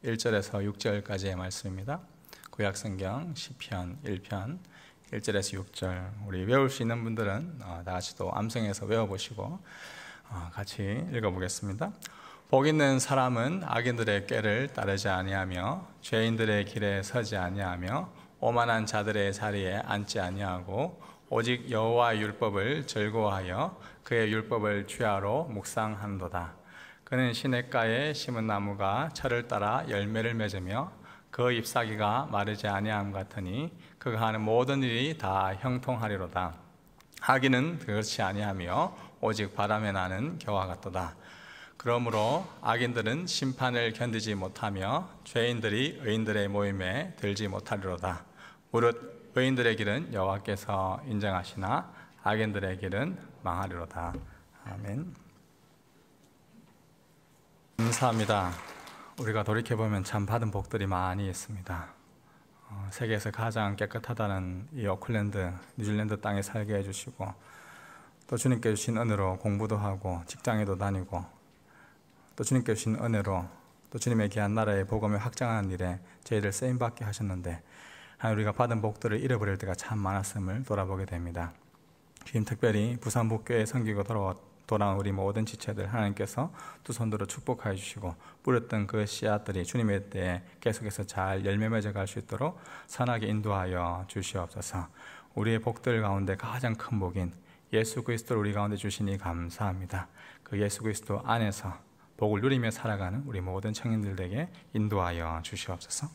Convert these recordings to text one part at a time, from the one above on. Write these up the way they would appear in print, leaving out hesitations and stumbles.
1절에서 6절까지의 말씀입니다. 구약성경 시편 1편 1절에서 6절. 우리 외울 수 있는 분들은 다 같이 또 암송해서 외워보시고 같이 읽어보겠습니다. 복 있는 사람은 악인들의 꾀를 따르지 아니하며 죄인들의 길에 서지 아니하며 오만한 자들의 자리에 앉지 아니하고 오직 여호와의 율법을 즐거워하여 그의 율법을 주야로 묵상하는도다. 그는 시냇가에 심은 나무가 철을 따라 열매를 맺으며 그 잎사귀가 마르지 아니함 같으니 그가 하는 모든 일이 다 형통하리로다. 악인은 그렇지 아니하며 오직 바람에 나는 겨와 같도다. 그러므로 악인들은 심판을 견디지 못하며 죄인들이 의인들의 모임에 들지 못하리로다. 무릇 의인들의 길은 여호와께서 인정하시나 악인들의 길은 망하리로다. 아멘. 감사합니다. 우리가 돌이켜보면 참 받은 복들이 많이 있습니다. 세계에서 가장 깨끗하다는 이 오클랜드, 뉴질랜드 땅에 살게 해주시고, 또 주님께 주신 은혜로 공부도 하고 직장에도 다니고, 또 주님께 주신 은혜로 또 주님의 귀한 나라의 복음을 확장하는 일에 저희를 쓰임받게 하셨는데, 우리가 받은 복들을 잃어버릴 때가 참 많았음을 돌아보게 됩니다. 지금 특별히 부산 북교회 섬기고 돌아온 우리 모든 지체들 하나님께서 두 손으로 축복하여 주시고, 뿌렸던 그 씨앗들이 주님의 때에 계속해서 잘 열매 맺어 갈 수 있도록 선하게 인도하여 주시옵소서. 우리의 복들 가운데 가장 큰 복인 예수 그리스도를 우리 가운데 주시니 감사합니다. 그 예수 그리스도 안에서 복을 누리며 살아가는 우리 모든 청년들에게 인도하여 주시옵소서.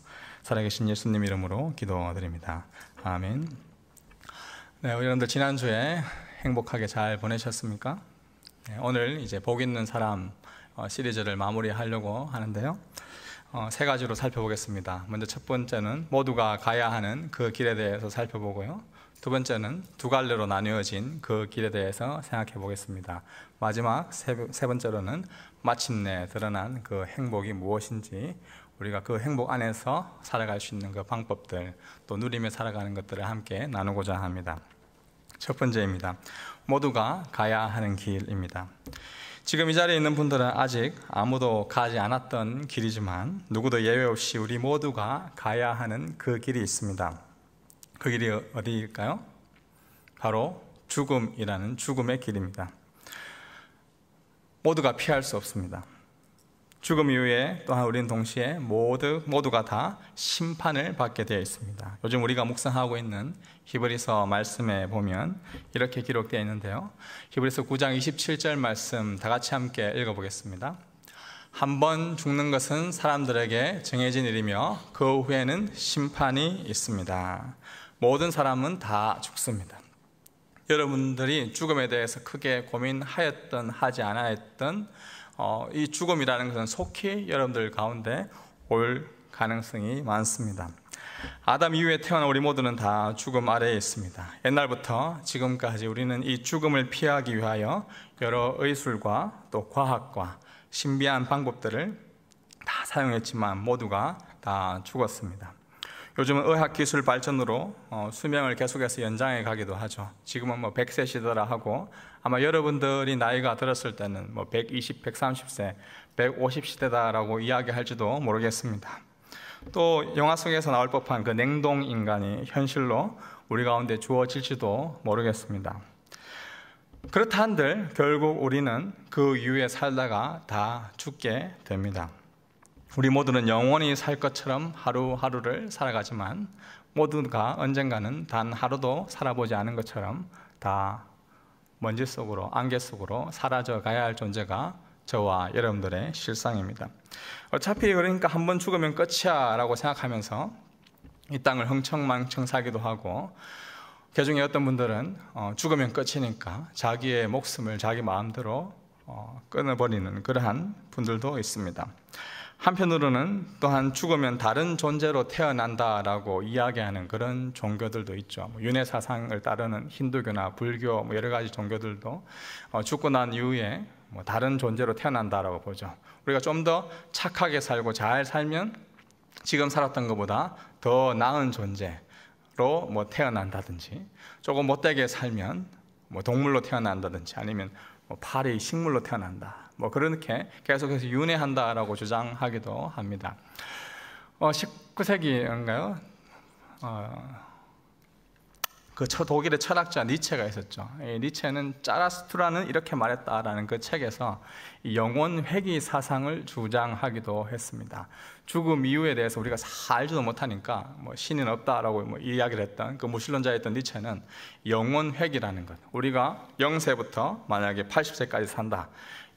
살아계신 예수님 이름으로 기도드립니다. 아멘. 네, 여러분들 지난주에 행복하게 잘 보내셨습니까? 네, 오늘 이제 복 있는 사람 시리즈를 마무리하려고 하는데요. 세 가지로 살펴보겠습니다. 먼저 첫 번째는 모두가 가야 하는 그 길에 대해서 살펴보고요. 두 번째는 두 갈래로 나뉘어진 그 길에 대해서 생각해 보겠습니다. 마지막 세 번째로는 마침내 드러난 그 행복이 무엇인지, 우리가 그 행복 안에서 살아갈 수 있는 그 방법들, 또 누리며 살아가는 것들을 함께 나누고자 합니다. 첫 번째입니다. 모두가 가야 하는 길입니다. 지금 이 자리에 있는 분들은 아직 아무도 가지 않았던 길이지만 누구도 예외 없이 우리 모두가 가야 하는 그 길이 있습니다. 그 길이 어디일까요? 바로 죽음이라는 죽음의 길입니다. 모두가 피할 수 없습니다. 죽음 이후에 또한 우리는 동시에 모두가 다 심판을 받게 되어 있습니다. 요즘 우리가 묵상하고 있는 히브리서 말씀에 보면 이렇게 기록되어 있는데요. 히브리서 9장 27절 말씀 다 같이 함께 읽어보겠습니다. 한 번 죽는 것은 사람들에게 정해진 일이며 그 후에는 심판이 있습니다. 모든 사람은 다 죽습니다. 여러분들이 죽음에 대해서 크게 고민하였던 하지 않았던 이 죽음이라는 것은 속히 여러분들 가운데 올 가능성이 많습니다. 아담 이후에 태어난 우리 모두는 다 죽음 아래에 있습니다. 옛날부터 지금까지 우리는 이 죽음을 피하기 위하여 여러 의술과 또 과학과 신비한 방법들을 다 사용했지만 모두가 다 죽었습니다. 요즘은 의학기술 발전으로 수명을 계속해서 연장해 가기도 하죠. 지금은 100세 시대라 하고, 아마 여러분들이 나이가 들었을 때는 120, 130세, 150시대다라고 이야기할지도 모르겠습니다. 또 영화 속에서 나올 법한 그 냉동인간이 현실로 우리 가운데 주어질지도 모르겠습니다. 그렇다 한들 결국 우리는 그 이후에 살다가 다 죽게 됩니다. 우리 모두는 영원히 살 것처럼 하루하루를 살아가지만 모두가 언젠가는 단 하루도 살아보지 않은 것처럼 다 먼지 속으로, 안개 속으로 사라져 가야 할 존재가 저와 여러분들의 실상입니다. 어차피 그러니까 한 번 죽으면 끝이야 라고 생각하면서 이 땅을 흥청망청 살기도 하고, 그중에 어떤 분들은 죽으면 끝이니까 자기의 목숨을 자기 마음대로 끊어버리는 그러한 분들도 있습니다. 한편으로는 또한 죽으면 다른 존재로 태어난다라고 이야기하는 그런 종교들도 있죠. 윤회 사상을 따르는 힌두교나 불교 여러 가지 종교들도 죽고 난 이후에 다른 존재로 태어난다라고 보죠. 우리가 좀 더 착하게 살고 잘 살면 지금 살았던 것보다 더 나은 존재로 태어난다든지, 조금 못되게 살면 동물로 태어난다든지, 아니면 파리 식물로 태어난다, 뭐 그렇게 계속해서 윤회한다라고 주장하기도 합니다. 19세기인가요? 그 독일의 철학자 니체가 있었죠. 니체는 짜라스투라는 이렇게 말했다라는 그 책에서 영혼 회귀 사상을 주장하기도 했습니다. 죽음 이후에 대해서 우리가 잘 알지도 못하니까 뭐 신은 없다라고 뭐 이야기를 했던 그 무신론자였던 니체는 영혼 회귀라는 것, 우리가 0세부터 만약에 80세까지 산다,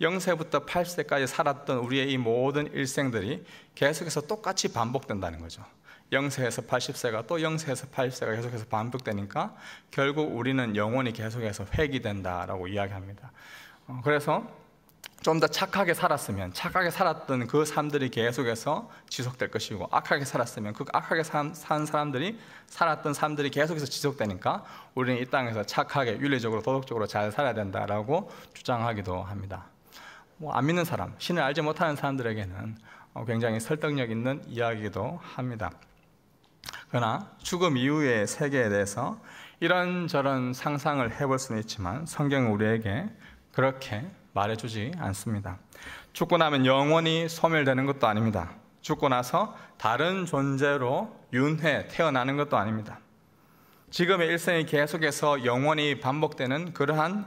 0세부터 80세까지 살았던 우리의 이 모든 일생들이 계속해서 똑같이 반복된다는 거죠. 0세에서 80세가 또 0세에서 80세가 계속해서 반복되니까 결국 우리는 영혼이 계속해서 회귀된다라고 이야기합니다. 그래서 좀 더 착하게 살았으면 착하게 살았던 그 삶들이 계속해서 지속될 것이고, 악하게 살았으면 그 악하게 산 사람들이 살았던 삶들이 계속해서 지속되니까 우리는 이 땅에서 착하게 윤리적으로 도덕적으로 잘 살아야 된다라고 주장하기도 합니다. 안 믿는 사람, 신을 알지 못하는 사람들에게는 굉장히 설득력 있는 이야기이기도 합니다. 그러나 죽음 이후의 세계에 대해서 이런저런 상상을 해볼 수는 있지만 성경은 우리에게 그렇게 말해주지 않습니다. 죽고 나면 영원히 소멸되는 것도 아닙니다. 죽고 나서 다른 존재로 윤회, 태어나는 것도 아닙니다. 지금의 일생이 계속해서 영원히 반복되는 그러한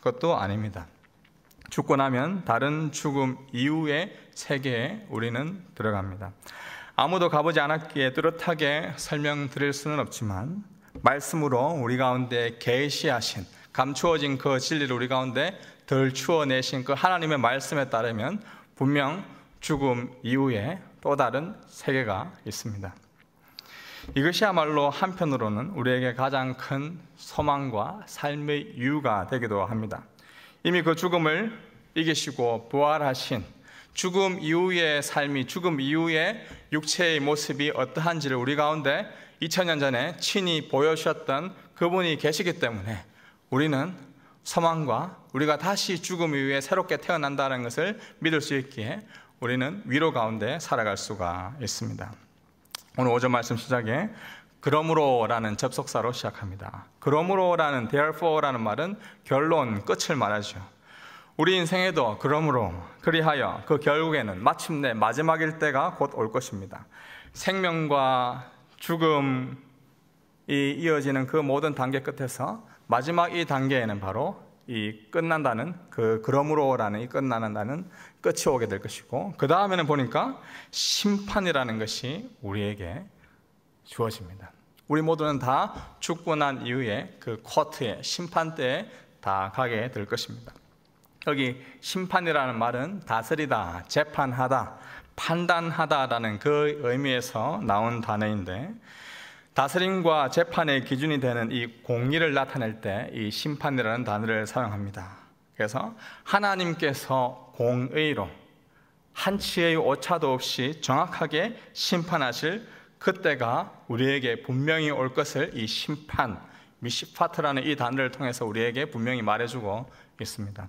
것도 아닙니다. 죽고 나면 다른 죽음 이후의 세계에 우리는 들어갑니다. 아무도 가보지 않았기에 뚜렷하게 설명드릴 수는 없지만 말씀으로 우리 가운데 계시하신, 감추어진 그 진리를 우리 가운데 덜 추어내신 그 하나님의 말씀에 따르면 분명 죽음 이후에 또 다른 세계가 있습니다. 이것이야말로 한편으로는 우리에게 가장 큰 소망과 삶의 이유가 되기도 합니다. 이미 그 죽음을 이기시고 부활하신, 죽음 이후의 삶이, 죽음 이후의 육체의 모습이 어떠한지를 우리 가운데 2000년 전에 친히 보여주셨던 그분이 계시기 때문에 우리는 소망과 우리가 다시 죽음 이후에 새롭게 태어난다는 것을 믿을 수 있기에 우리는 위로 가운데 살아갈 수가 있습니다. 오늘 5절 말씀 시작에 그러므로라는 접속사로 시작합니다. 그러므로라는 therefore라는 말은 결론, 끝을 말하죠. 우리 인생에도 그러므로, 그리하여, 그 결국에는 마침내 마지막일 때가 곧 올 것입니다. 생명과 죽음이 이어지는 그 모든 단계 끝에서 마지막 이 단계에는 바로 이 끝난다는, 그러므로라는 이 끝나는다는 끝이 오게 될 것이고, 그 다음에는 보니까 심판이라는 것이 우리에게 주어집니다. 우리 모두는 다 죽고 난 이후에 그 코트에, 심판대에 다 가게 될 것입니다. 여기 심판이라는 말은 다스리다, 재판하다, 판단하다라는 그 의미에서 나온 단어인데, 다스림과 재판의 기준이 되는 이 공의를 나타낼 때 이 심판이라는 단어를 사용합니다. 그래서 하나님께서 공의로 한치의 오차도 없이 정확하게 심판하실 그때가 우리에게 분명히 올 것을 이 심판, 미시파트라는 이 단어를 통해서 우리에게 분명히 말해주고 있습니다.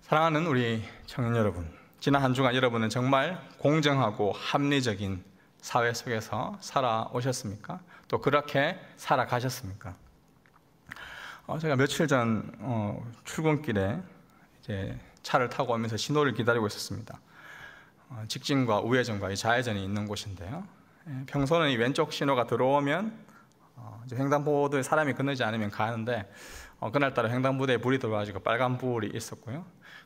사랑하는 우리 청년 여러분, 지난 한 주간 여러분은 정말 공정하고 합리적인 사회 속에서 살아오셨습니까? 또 그렇게 살아가셨습니까? 제가 며칠 전 출근길에 이제 차를 타고 오면서 신호를 기다리고 있었습니다. 직진과 우회전과 좌회전이 있는 곳인데요. 평소는 이 왼쪽 신호가 들어오면 횡단보도에 사람이 건너지 않으면 가는데 그날따라 횡단보도에 불이 들어와가지고 빨간 불이 있었고요.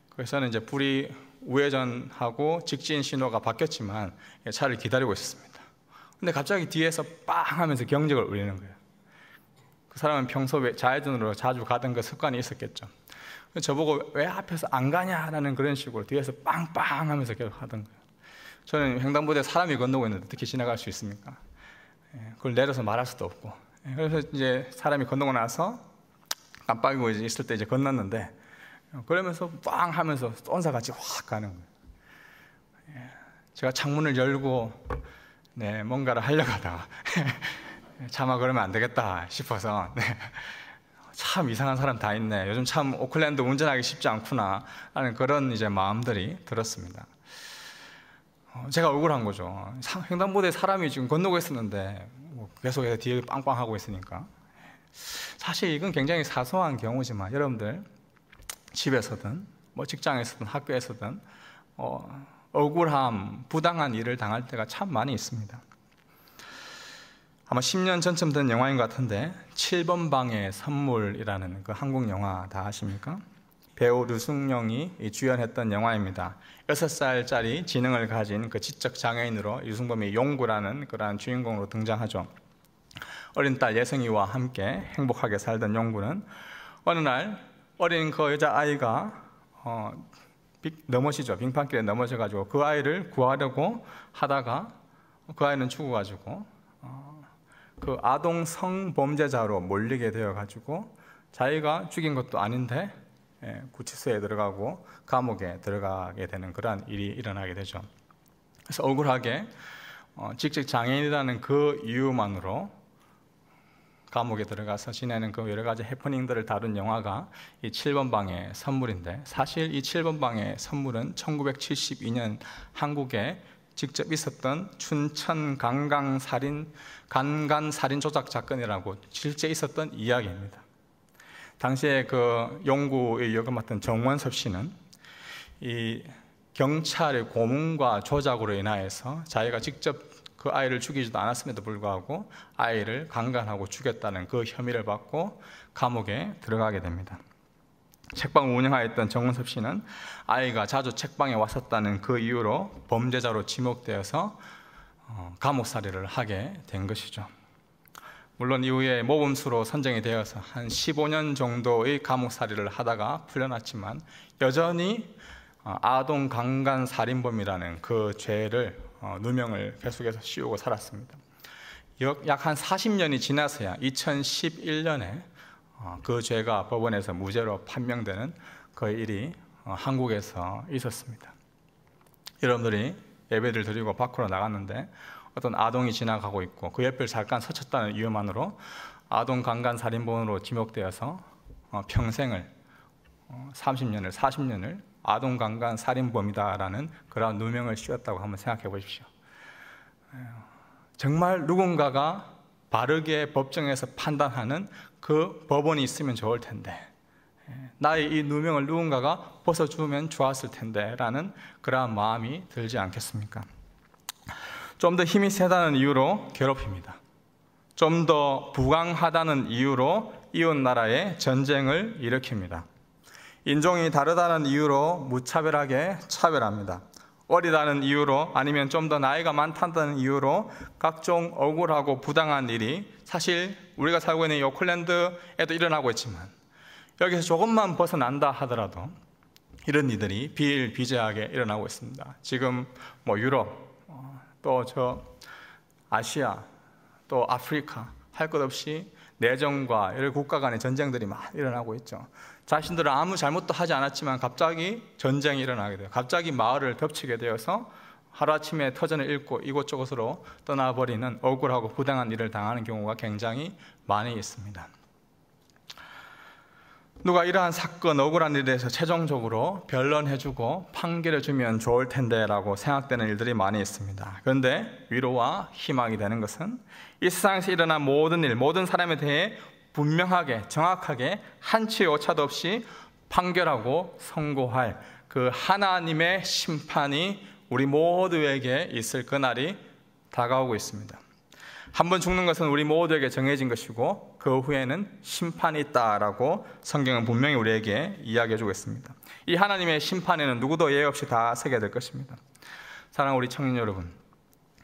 그래서 저는 이제 불이 우회전하고 직진 신호가 바뀌었지만 차를 기다리고 있었습니다. 근데 갑자기 뒤에서 빵 하면서 경적을 울리는 거예요. 그 사람은 평소 좌회전으로 자주 가던 그 습관이 있었겠죠. 저보고 왜 앞에서 안 가냐라는 그런 식으로 뒤에서 빵빵 하면서 계속 하던 거예요. 저는 횡단보도에 사람이 건너고 있는데 어떻게 지나갈 수 있습니까? 그걸 내려서 말할 수도 없고. 그래서 이제 사람이 건너고 나서 깜빡이고 있을 때 이제 건넜는데, 그러면서 빵 하면서 쏜사같이 확 가는 거예요. 제가 창문을 열고 뭔가를 하려고 하다가 차마 그러면 안 되겠다 싶어서 참 이상한 사람 다 있네, 요즘 참 오클랜드 운전하기 쉽지 않구나 하는 그런 이제 마음들이 들었습니다. 제가 억울한 거죠. 횡단보도에 사람이 지금 건너고 있었는데 계속해서 뒤에 빵빵하고 있으니까. 사실 이건 굉장히 사소한 경우지만 여러분들 집에서든 뭐 직장에서든 학교에서든 억울함, 부당한 일을 당할 때가 참 많이 있습니다. 아마 10년 전쯤 된 영화인 것 같은데 7번 방의 선물이라는 그 한국 영화 다 아십니까? 배우 류승룡이 주연했던 영화입니다. 6살짜리 지능을 가진 그 지적 장애인으로 유승범이 용구라는 그러한 주인공으로 등장하죠. 어린 딸 예성이와 함께 행복하게 살던 용구는 어느 날 어린 그 여자아이가 넘어지죠. 빙판길에 넘어져가지고 그 아이를 구하려고 하다가 그 아이는 죽어가지고 그 아동 성범죄자로 몰리게 되어가지고 자기가 죽인 것도 아닌데 구치소에 들어가고 감옥에 들어가게 되는 그러한 일이 일어나게 되죠. 그래서 억울하게 지적 장애인이라는 그 이유만으로 감옥에 들어가서 지내는 그 여러 가지 해프닝들을 다룬 영화가 이 7번 방의 선물인데, 사실 이 7번 방의 선물은 1972년 한국에 직접 있었던 춘천 간간 살인 조작 사건이라고 실제 있었던 이야기입니다. 당시에 그 용구의 역을 맡은 정원섭 씨는 이 경찰의 고문과 조작으로 인하여서 자기가 직접 그 아이를 죽이지도 않았음에도 불구하고 아이를 강간하고 죽였다는 그 혐의를 받고 감옥에 들어가게 됩니다. 책방을 운영하였던 정원섭 씨는 아이가 자주 책방에 왔었다는 그 이유로 범죄자로 지목되어서 감옥살이를 하게 된 것이죠. 물론 이후에 모범수로 선정이 되어서 한 15년 정도의 감옥살이를 하다가 풀려났지만 여전히 아동 강간 살인범이라는 그 죄를 누명을 계속해서 씌우고 살았습니다. 약 한 40년이 지나서야 2011년에 그 죄가 법원에서 무죄로 판명되는 그 일이 한국에서 있었습니다. 여러분들이 예배를 드리고 밖으로 나갔는데 어떤 아동이 지나가고 있고 그 옆을 잠깐 스쳤다는 이유만으로 아동 강간 살인범으로 지목되어서 평생을 30년을 40년을 아동 강간 살인범이다라는 그런 누명을 씌웠다고 한번 생각해 보십시오. 정말 누군가가 바르게 법정에서 판단하는 그 법원이 있으면 좋을 텐데, 나의 이 누명을 누군가가 벗어주면 좋았을 텐데 라는 그러한 마음이 들지 않겠습니까? 좀 더 힘이 세다는 이유로 괴롭힙니다. 좀 더 부강하다는 이유로 이웃 나라에 전쟁을 일으킵니다. 인종이 다르다는 이유로 무차별하게 차별합니다. 어리다는 이유로, 아니면 좀 더 나이가 많다는 이유로 각종 억울하고 부당한 일이 사실 우리가 살고 있는 이 오클랜드에도 일어나고 있지만 여기서 조금만 벗어난다 하더라도 이런 일들이 비일비재하게 일어나고 있습니다. 지금 뭐 유럽, 또 아시아, 또 아프리카 할 것 없이 내정과 여러 국가 간의 전쟁들이 막 일어나고 있죠. 자신들은 아무 잘못도 하지 않았지만 갑자기 전쟁이 일어나게 돼요. 갑자기 마을을 덮치게 되어서 하루아침에 터전을 잃고 이곳저곳으로 떠나버리는 억울하고 부당한 일을 당하는 경우가 굉장히 많이 있습니다. 누가 이러한 사건, 억울한 일에 대해서 최종적으로 변론해주고 판결해주면 좋을 텐데 라고 생각되는 일들이 많이 있습니다. 그런데 위로와 희망이 되는 것은 이 세상에서 일어난 모든 일, 모든 사람에 대해 분명하게, 정확하게 한치의 오차도 없이 판결하고 선고할 그 하나님의 심판이 우리 모두에게 있을 그날이 다가오고 있습니다. 한 번 죽는 것은 우리 모두에게 정해진 것이고 그 후에는 심판이 있다라고 성경은 분명히 우리에게 이야기해주고 있습니다. 이 하나님의 심판에는 누구도 예외 없이 다 서게 될 것입니다. 사랑하는 우리 청년 여러분,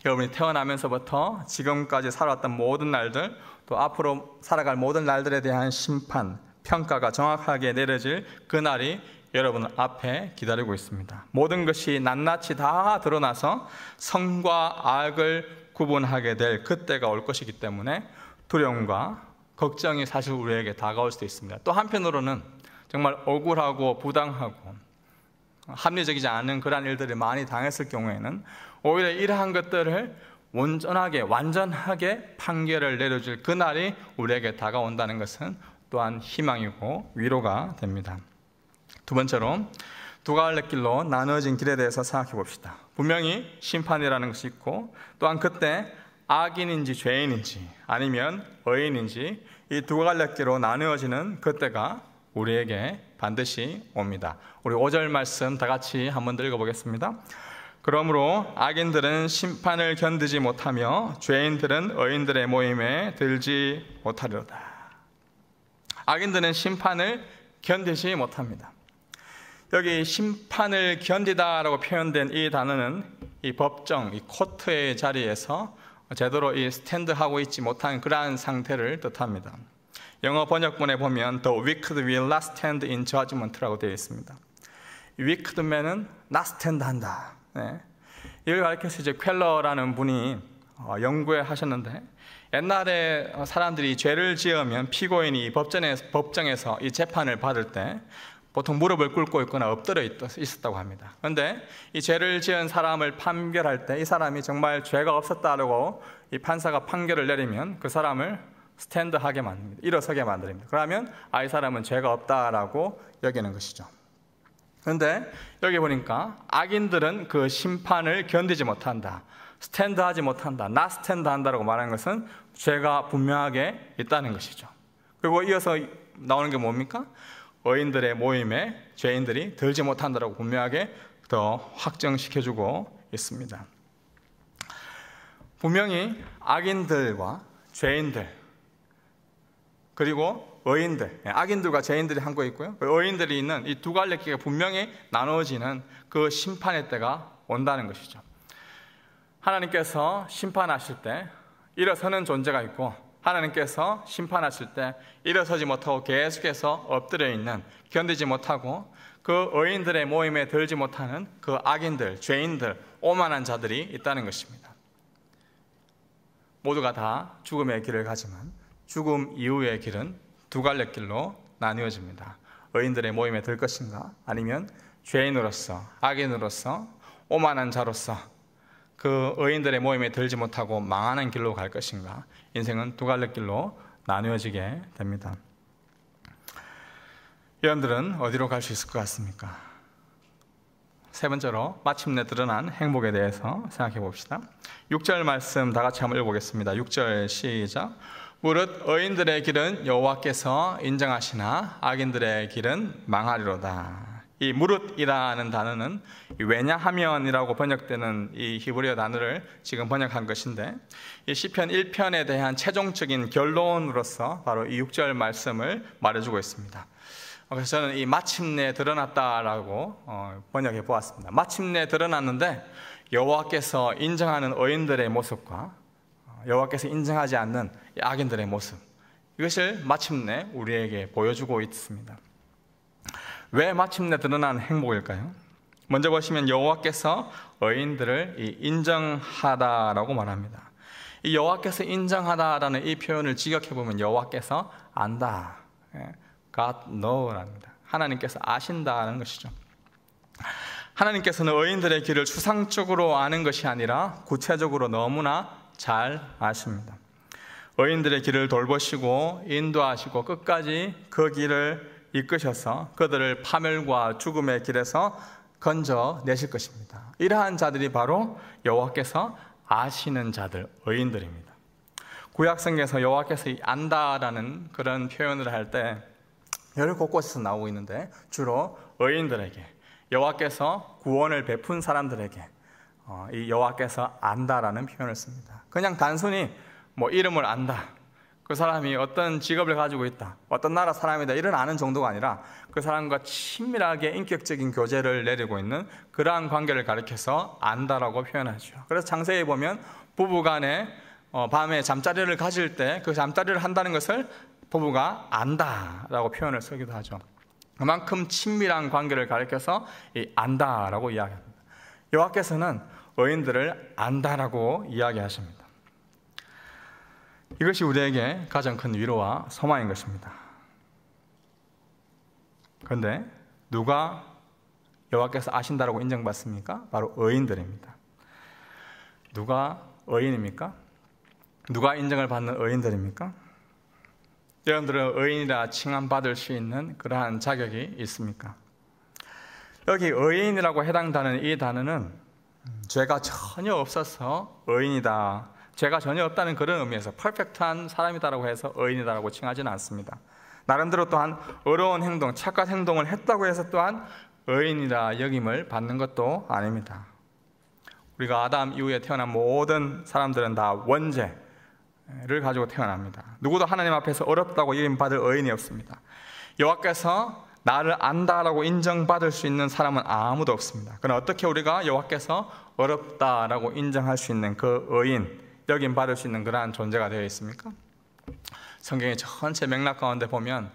여러분이 태어나면서부터 지금까지 살아왔던 모든 날들, 또 앞으로 살아갈 모든 날들에 대한 심판, 평가가 정확하게 내려질 그날이 여러분 앞에 기다리고 있습니다. 모든 것이 낱낱이 다 드러나서 선과 악을 구분하게 될 그때가 올 것이기 때문에 두려움과 걱정이 사실 우리에게 다가올 수도 있습니다. 또 한편으로는 정말 억울하고 부당하고 합리적이지 않은 그러한 일들을 많이 당했을 경우에는 오히려 이러한 것들을 완전하게 판결을 내려줄 그날이 우리에게 다가온다는 것은 또한 희망이고 위로가 됩니다. 두 번째로 두 갈래 길로 나누어진 길에 대해서 생각해 봅시다. 분명히 심판이라는 것이 있고 또한 그때 악인인지 죄인인지 아니면 의인인지 이 두 갈래 길로 나누어지는 그때가 우리에게 반드시 옵니다. 우리 5절 말씀 다 같이 한번 더 읽어보겠습니다. 그러므로 악인들은 심판을 견디지 못하며 죄인들은 의인들의 모임에 들지 못하리로다. 악인들은 심판을 견디지 못합니다. 여기 심판을 견디다라고 표현된 이 단어는 이 법정, 이 코트의 자리에서 제대로 이 스탠드하고 있지 못한 그러한 상태를 뜻합니다. 영어 번역본에 보면 The wicked will not stand in judgment라고 되어 있습니다. wicked man은 not stand 한다. 네. 이걸 가리켜서 이제 퀼러라는 분이 연구에 하셨는데, 옛날에 사람들이 죄를 지으면 피고인이 법정에서 이 재판을 받을 때 보통 무릎을 꿇고 있거나 엎드려 있었다고 합니다. 그런데 이 죄를 지은 사람을 판결할 때 이 사람이 정말 죄가 없었다고 이 판사가 판결을 내리면 그 사람을 스탠드하게 만듭니다. 일어서게 만듭니다. 그러면 이 사람은 죄가 없다라고 여기는 것이죠. 그런데 여기 보니까 악인들은 그 심판을 견디지 못한다, 스탠드하지 못한다, not 스탠드 한다라고 말하는 것은 죄가 분명하게 있다는 것이죠. 그리고 이어서 나오는 게 뭡니까? 의인들의 모임에 죄인들이 들지 못한다라고 분명하게 더 확정시켜주고 있습니다. 분명히 악인들과 죄인들, 그리고 의인들, 악인들과 죄인들이 한 거 있고요, 의인들이 있는 이 두 갈래길이 분명히 나누어지는 그 심판의 때가 온다는 것이죠. 하나님께서 심판하실 때 일어서는 존재가 있고, 하나님께서 심판하실 때 일어서지 못하고 계속해서 엎드려 있는, 견디지 못하고 그 의인들의 모임에 들지 못하는 그 악인들, 죄인들, 오만한 자들이 있다는 것입니다. 모두가 다 죽음의 길을 가지만 죽음 이후의 길은 두 갈래 길로 나뉘어집니다. 의인들의 모임에 들 것인가, 아니면 죄인으로서, 악인으로서, 오만한 자로서 그 의인들의 모임에 들지 못하고 망하는 길로 갈 것인가. 인생은 두 갈래 길로 나뉘어지게 됩니다. 여러분들은 어디로 갈 수 있을 것 같습니까? 세 번째로 마침내 드러난 행복에 대해서 생각해 봅시다. 6절 말씀 다 같이 한번 읽어보겠습니다. 6절 시작. 무릇 의인들의 길은 여호와께서 인정하시나 악인들의 길은 망하리로다. 이 무릇이라는 단어는 왜냐하면이라고 번역되는 이 히브리어 단어를 지금 번역한 것인데, 이 시편 1편에 대한 최종적인 결론으로서 바로 이 6절 말씀을 말해주고 있습니다. 그래서 저는 이 마침내 드러났다라고 번역해 보았습니다. 마침내 드러났는데 여호와께서 인정하는 의인들의 모습과 여호와께서 인정하지 않는 악인들의 모습, 이것을 마침내 우리에게 보여주고 있습니다. 왜 마침내 드러난 행복일까요? 먼저 보시면 여호와께서 의인들을 인정하다라고 말합니다. 이 여호와께서 인정하다라는 이 표현을 직역해보면 여호와께서 안다, God know랍니다. 하나님께서 아신다는 것이죠. 하나님께서는 의인들의 길을 추상적으로 아는 것이 아니라 구체적으로 너무나 잘 아십니다. 의인들의 길을 돌보시고 인도하시고 끝까지 그 길을 이끄셔서 그들을 파멸과 죽음의 길에서 건져내실 것입니다. 이러한 자들이 바로 여호와께서 아시는 자들, 의인들입니다. 구약성경에서 여호와께서 안다라는 그런 표현을 할 때 여러 곳곳에서 나오고 있는데, 주로 의인들에게, 여호와께서 구원을 베푼 사람들에게 이 여호와께서 안다라는 표현을 씁니다. 그냥 단순히 이름을 안다, 그 사람이 어떤 직업을 가지고 있다, 어떤 나라 사람이다, 이런 아는 정도가 아니라 그 사람과 친밀하게 인격적인 교제를 내리고 있는 그러한 관계를 가리켜서 안다라고 표현하죠. 그래서 창세기에 보면 부부간에 밤에 잠자리를 가질 때 그 잠자리를 한다는 것을 부부가 안다라고 표현을 쓰기도 하죠. 그만큼 친밀한 관계를 가리켜서 안다라고 이야기합니다. 여호와께서는 의인들을 안다라고 이야기하십니다. 이것이 우리에게 가장 큰 위로와 소망인 것입니다. 그런데 누가 여호와께서 아신다라고 인정받습니까? 바로 의인들입니다. 누가 의인입니까? 누가 인정을 받는 의인들입니까? 여러분들은 의인이라 칭함받을 수 있는 그러한 자격이 있습니까? 여기 의인이라고 해당되는 이 단어는 죄가 전혀 없어서 의인이다, 죄가 전혀 없다는 그런 의미에서 퍼펙트한 사람이다라고 해서 의인이다라고 칭하지는 않습니다. 나름대로 또한 어려운 행동, 착한 행동을 했다고 해서 또한 의인이라 여김을 받는 것도 아닙니다. 우리가 아담 이후에 태어난 모든 사람들은 다 원죄를 가지고 태어납니다. 누구도 하나님 앞에서 어렵다고 여김받을 의인이 없습니다. 여호와께서 나를 안다라고 인정받을 수 있는 사람은 아무도 없습니다. 그러나 어떻게 우리가 여호와께서 어렵다라고 인정할 수 있는 그 의인, 여김받을 수 있는 그러한 존재가 되어 있습니까? 성경의 전체 맥락 가운데 보면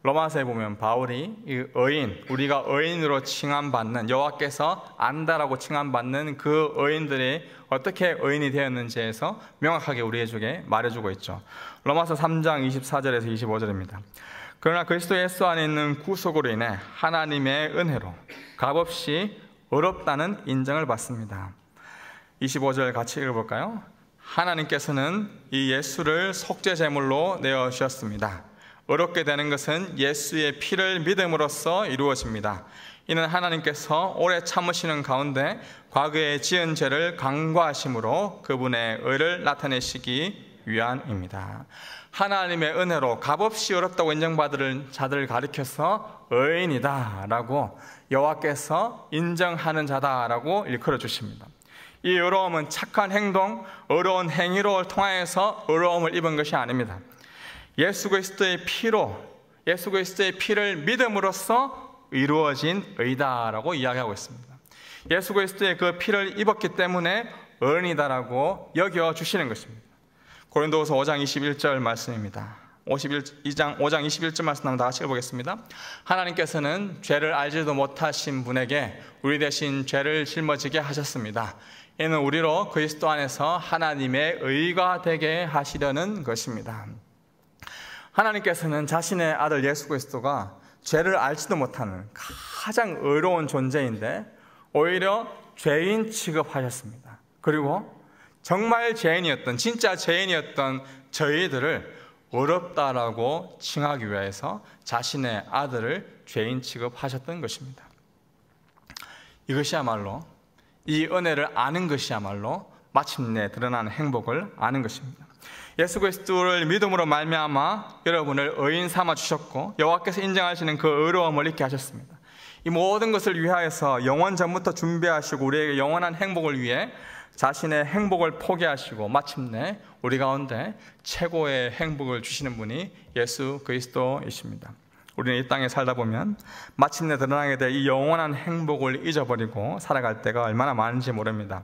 로마서에 보면 바울이 이 의인, 우리가 의인으로 칭함받는, 여호와께서 안다라고 칭함받는 그 의인들이 어떻게 의인이 되었는지에서 명확하게 우리에게 말해주고 있죠. 로마서 3장 24절에서 25절입니다. 그러나 그리스도 예수 안에 있는 구속으로 인해 하나님의 은혜로 값없이 어렵다는 인정을 받습니다. 25절 같이 읽어볼까요? 하나님께서는 이 예수를 속죄제물로 내어주셨습니다. 어렵게 되는 것은 예수의 피를 믿음으로써 이루어집니다. 이는 하나님께서 오래 참으시는 가운데 과거에 지은 죄를 간과하심으로 그분의 의를 나타내시기 위함입니다. 하나님의 은혜로 값없이 어렵다고 인정받을 자들을 가리켜서 의인이다 라고 여호와께서 인정하는 자다라고 일컬어 주십니다. 이 어려움은 착한 행동, 어려운 행위로 통하여서 어려움을 입은 것이 아닙니다. 예수 그리스도의 피로, 예수 그리스도의 피를 믿음으로써 이루어진 의다라고 이야기하고 있습니다. 예수 그리스도의 그 피를 입었기 때문에 의인이다라고 여겨주시는 것입니다. 고린도후서 5장 21절 말씀입니다. 5장 21절 말씀 한번 다 같이 읽어보겠습니다. 하나님께서는 죄를 알지도 못하신 분에게 우리 대신 죄를 짊어지게 하셨습니다. 이는 우리로 그리스도 안에서 하나님의 의가 되게 하시려는 것입니다. 하나님께서는 자신의 아들 예수 그리스도가 죄를 알지도 못하는 가장 의로운 존재인데 오히려 죄인 취급하셨습니다. 그리고 정말 죄인이었던, 진짜 죄인이었던 저희들을 어렵다라고 칭하기 위해서 자신의 아들을 죄인 취급하셨던 것입니다. 이것이야말로, 이 은혜를 아는 것이야말로 마침내 드러나는 행복을 아는 것입니다. 예수 그리스도를 믿음으로 말미암아 여러분을 의인 삼아 주셨고 여호와께서 인정하시는 그 의로움을 있게 하셨습니다. 이 모든 것을 위하여서 영원 전부터 준비하시고 우리에게 영원한 행복을 위해 자신의 행복을 포기하시고 마침내 우리 가운데 최고의 행복을 주시는 분이 예수 그리스도이십니다. 우리는 이 땅에 살다 보면 마침내 드러나게 될 이 영원한 행복을 잊어버리고 살아갈 때가 얼마나 많은지 모릅니다.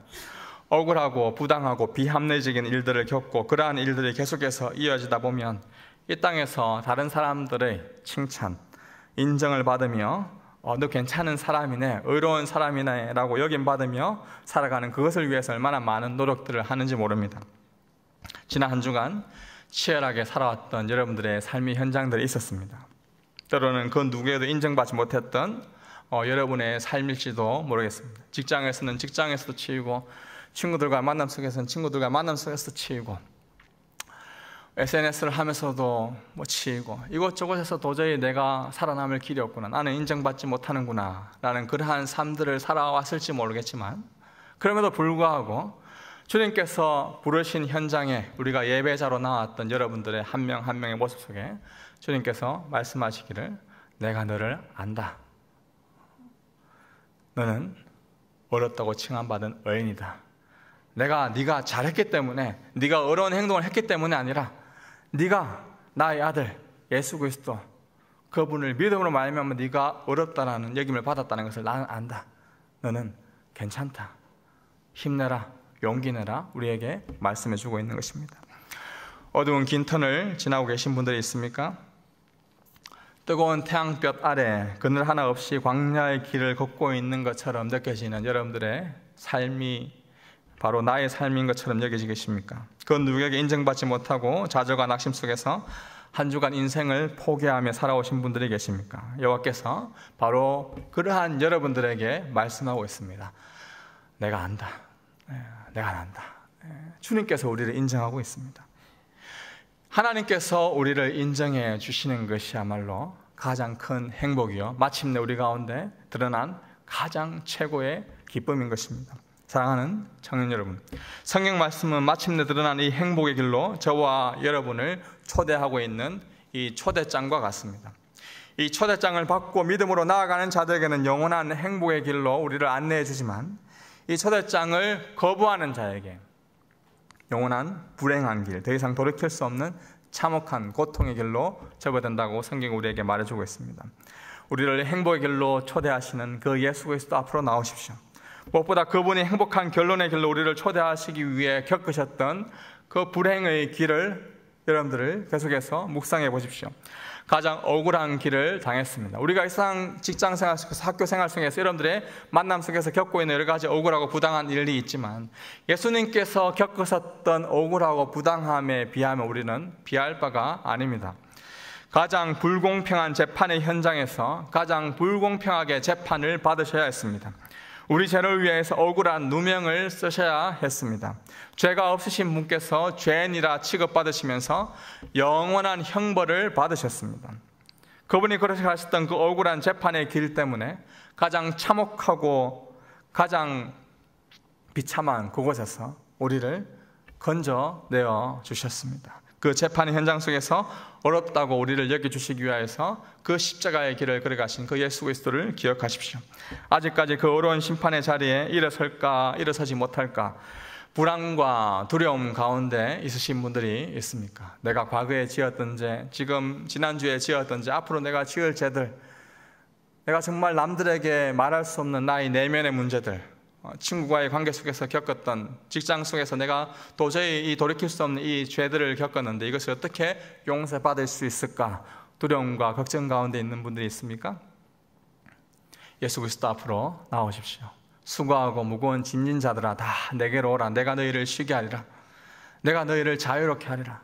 억울하고 부당하고 비합리적인 일들을 겪고 그러한 일들이 계속해서 이어지다 보면 이 땅에서 다른 사람들의 칭찬, 인정을 받으며 너 괜찮은 사람이네, 의로운 사람이네 라고 여김받으며 살아가는 그것을 위해서 얼마나 많은 노력들을 하는지 모릅니다. 지난 한 주간 치열하게 살아왔던 여러분들의 삶의 현장들이 있었습니다. 때로는 그 누구에도 인정받지 못했던 여러분의 삶일지도 모르겠습니다. 직장에서는 직장에서도 치이고 친구들과 만남 속에서는 친구들과 만남 속에서 치이고 SNS를 하면서도 치이고 이곳저곳에서 도저히 내가 살아남을 길이 없구나, 나는 인정받지 못하는구나 라는 그러한 삶들을 살아왔을지 모르겠지만 그럼에도 불구하고 주님께서 부르신 현장에 우리가 예배자로 나왔던 여러분들의 한 명 한 명의 모습 속에 주님께서 말씀하시기를 내가 너를 안다. 너는 어렵다고 칭함받은 의인이다. 네가 잘했기 때문에, 네가 어려운 행동을 했기 때문에 아니라 네가 나의 아들 예수 그리스도 그분을 믿음으로 말미암아 네가 어렵다라는 여김을 받았다는 것을 나는 안다. 너는 괜찮다. 힘내라. 용기 내라. 우리에게 말씀해 주고 있는 것입니다. 어두운 긴 터널 지나고 계신 분들이 있습니까? 뜨거운 태양볕 아래 그늘 하나 없이 광야의 길을 걷고 있는 것처럼 느껴지는 여러분들의 삶이 바로 나의 삶인 것처럼 여겨지겠습니까? 그 누구에게 인정받지 못하고 좌절과 낙심 속에서 한 주간 인생을 포기하며 살아오신 분들이 계십니까? 여호와께서 바로 그러한 여러분들에게 말씀하고 있습니다. 내가 안다. 내가 안다. 주님께서 우리를 인정하고 있습니다. 하나님께서 우리를 인정해 주시는 것이야말로 가장 큰 행복이요, 마침내 우리 가운데 드러난 가장 최고의 기쁨인 것입니다. 사랑하는 청년 여러분, 성경 말씀은 마침내 드러난 이 행복의 길로 저와 여러분을 초대하고 있는 이 초대장과 같습니다. 이 초대장을 받고 믿음으로 나아가는 자들에게는 영원한 행복의 길로 우리를 안내해 주지만, 이 초대장을 거부하는 자에게 영원한 불행한 길, 더 이상 돌이킬 수 없는 참혹한 고통의 길로 접어든다고 성경이 우리에게 말해주고 있습니다. 우리를 행복의 길로 초대하시는 그 예수 그리스도 앞으로 나오십시오. 무엇보다 그분이 행복한 결론의 길로 우리를 초대하시기 위해 겪으셨던 그 불행의 길을 여러분들을 계속해서 묵상해 보십시오. 가장 억울한 길을 당했습니다. 우리가 일상 직장생활 속에서, 학교생활 속에서 여러분들의 만남 속에서 겪고 있는 여러 가지 억울하고 부당한 일이 있지만, 예수님께서 겪으셨던 억울하고 부당함에 비하면 우리는 비할 바가 아닙니다. 가장 불공평한 재판의 현장에서 가장 불공평하게 재판을 받으셔야 했습니다. 우리 죄를 위해서 억울한 누명을 쓰셔야 했습니다. 죄가 없으신 분께서 죄인이라 취급받으시면서 영원한 형벌을 받으셨습니다. 그분이 그렇게 하셨던 그 억울한 재판의 길 때문에 가장 참혹하고 가장 비참한 그곳에서 우리를 건져내어 주셨습니다. 그 재판의 현장 속에서 어렵다고 우리를 여겨주시기 위하여서 그 십자가의 길을 걸어가신 그 예수 그리스도를 기억하십시오. 아직까지 그 어려운 심판의 자리에 일어설까 일어서지 못할까 불안과 두려움 가운데 있으신 분들이 있습니까? 내가 과거에 지었던 죄, 지금 지난주에 지었던 죄, 앞으로 내가 지을 죄들, 내가 정말 남들에게 말할 수 없는 나의 내면의 문제들, 친구와의 관계 속에서 겪었던, 직장 속에서 내가 도저히 돌이킬 수 없는 이 죄들을 겪었는데 이것을 어떻게 용서받을 수 있을까? 두려움과 걱정 가운데 있는 분들이 있습니까? 예수 그리스도 앞으로 나오십시오. 수고하고 무거운 짐진 자들아 다 내게로 오라. 내가 너희를 쉬게 하리라. 내가 너희를 자유롭게 하리라.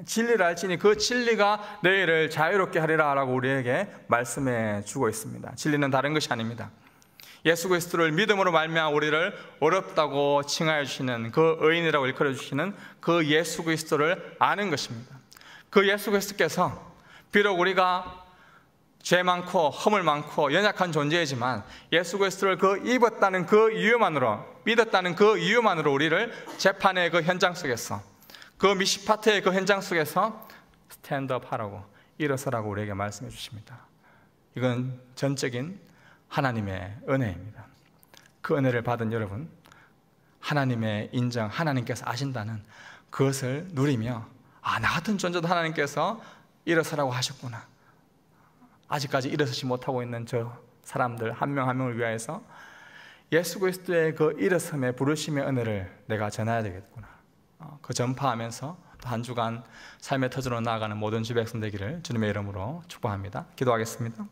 진리를 알지니 그 진리가 너희를 자유롭게 하리라 라고 우리에게 말씀해 주고 있습니다. 진리는 다른 것이 아닙니다. 예수 그리스도를 믿음으로 말미암아 우리를 어렵다고 칭하여 주시는 그 의인이라고 일컬어 주시는 그 예수 그리스도를 아는 것입니다. 그 예수 그리스도께서 비록 우리가 죄 많고 허물 많고 연약한 존재이지만 예수 그리스도를 입었다는 그 이유만으로, 믿었다는 그 이유만으로 우리를 재판의 그 현장 속에서, 그 미시파트의 그 현장 속에서 스탠드업 하라고, 일어서라고 우리에게 말씀해 주십니다. 이건 전적인 하나님의 은혜입니다. 그 은혜를 받은 여러분, 하나님의 인정, 하나님께서 아신다는 그것을 누리며, 나 같은 존재도 하나님께서 일어서라고 하셨구나. 아직까지 일어서지 못하고 있는 저 사람들 한 명 한 명을 위하여서 예수 그리스도의 그 일어섬의 부르심의 은혜를 내가 전해야 되겠구나. 그 전파하면서 또 한 주간 삶의 터전으로 나아가는 모든 주 백성 되기를 주님의 이름으로 축복합니다. 기도하겠습니다.